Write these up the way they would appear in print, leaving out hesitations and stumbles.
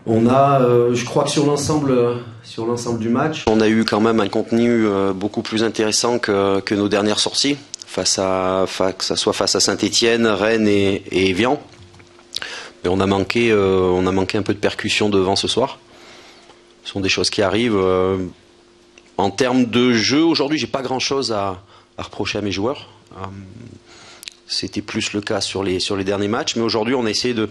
On a, je crois que sur l'ensemble du match, on a eu quand même un contenu beaucoup plus intéressant que nos dernières sorties, que ça soit face à Saint-Étienne, Rennes et Évian. Mais on a manqué un peu de percussion devant ce soir. Ce sont des choses qui arrivent. En termes de jeu, aujourd'hui, j'ai pas grand-chose à reprocher à mes joueurs. C'était plus le cas sur les derniers matchs, mais aujourd'hui, on a essayé de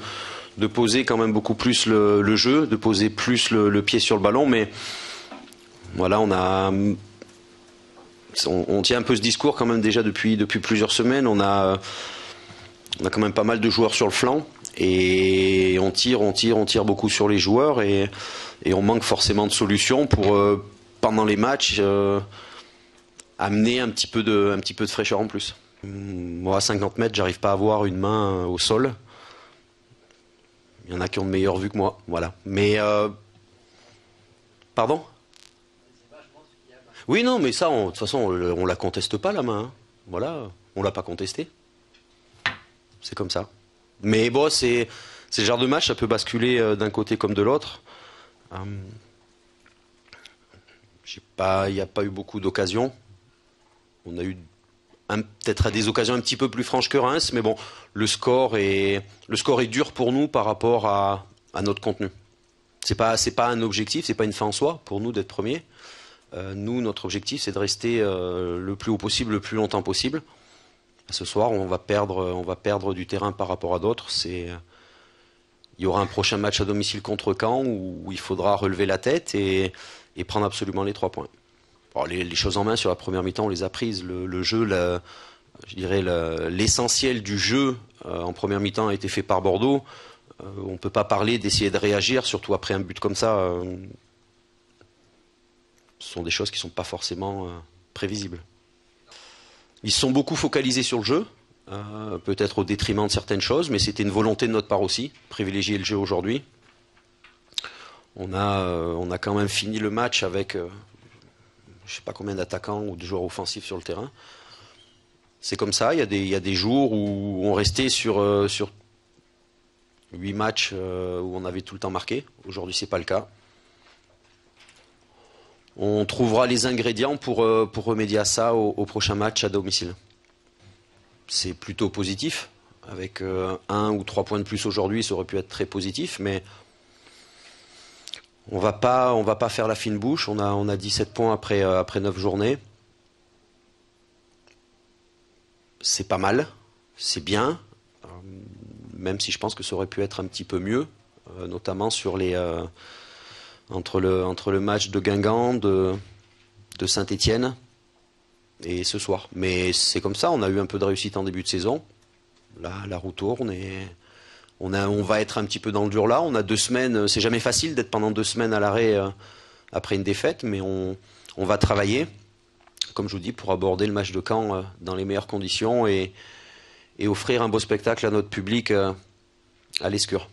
poser quand même beaucoup plus le jeu, de poser plus le pied sur le ballon, mais voilà, on tient un peu ce discours quand même déjà depuis plusieurs semaines. On a quand même pas mal de joueurs sur le flanc et on tire beaucoup sur les joueurs et on manque forcément de solutions pour pendant les matchs amener un petit peu de fraîcheur en plus. Moi, à 50 mètres, j'arrive pas à avoir une main au sol. Il y en a qui ont de meilleures vues que moi, voilà. Mais pardon? Oui, non, mais ça, de toute façon, on la conteste pas la main, hein. Voilà, on l'a pas contesté. C'est comme ça. Mais bon, c'est le genre de match, ça peut basculer d'un côté comme de l'autre. Euh, il n'y a pas eu beaucoup d'occasions. On a eu peut-être à des occasions un petit peu plus franches que Reims, mais bon, le score est dur pour nous par rapport à notre contenu. C'est pas un objectif, c'est pas une fin en soi pour nous d'être premiers. Nous, notre objectif, c'est de rester le plus haut possible, le plus longtemps possible. Ce soir, on va perdre du terrain par rapport à d'autres. Il y aura un prochain match à domicile contre Caen où il faudra relever la tête et prendre absolument les 3 points. Alors, les choses en main sur la première mi-temps, on les a prises. Le jeu, je dirais l'essentiel du jeu en première mi-temps a été fait par Bordeaux. On ne peut pas parler d'essayer de réagir, surtout après un but comme ça. Ce sont des choses qui ne sont pas forcément prévisibles. Ils se sont beaucoup focalisés sur le jeu, peut-être au détriment de certaines choses, mais c'était une volonté de notre part aussi, privilégier le jeu aujourd'hui. On a quand même fini le match avec je ne sais pas combien d'attaquants ou de joueurs offensifs sur le terrain. C'est comme ça, il y a des jours où on restait sur 8 matchs où on avait tout le temps marqué. Aujourd'hui, ce n'est pas le cas. On trouvera les ingrédients pour remédier à ça au prochain match à domicile. C'est plutôt positif. Avec 1 ou 3 points de plus aujourd'hui, ça aurait pu être très positif, mais on va pas faire la fine bouche. On a 17 points après 9 journées. C'est pas mal, c'est bien, même si je pense que ça aurait pu être un petit peu mieux, notamment sur entre le match de Guingamp, de Saint-Étienne et ce soir. Mais c'est comme ça, on a eu un peu de réussite en début de saison. Là, la roue tourne et on va être un petit peu dans le dur là. On a 2 semaines, c'est jamais facile d'être pendant 2 semaines à l'arrêt après une défaite, mais on va travailler, comme je vous dis, pour aborder le match de Caen dans les meilleures conditions et offrir un beau spectacle à notre public à l'Escure.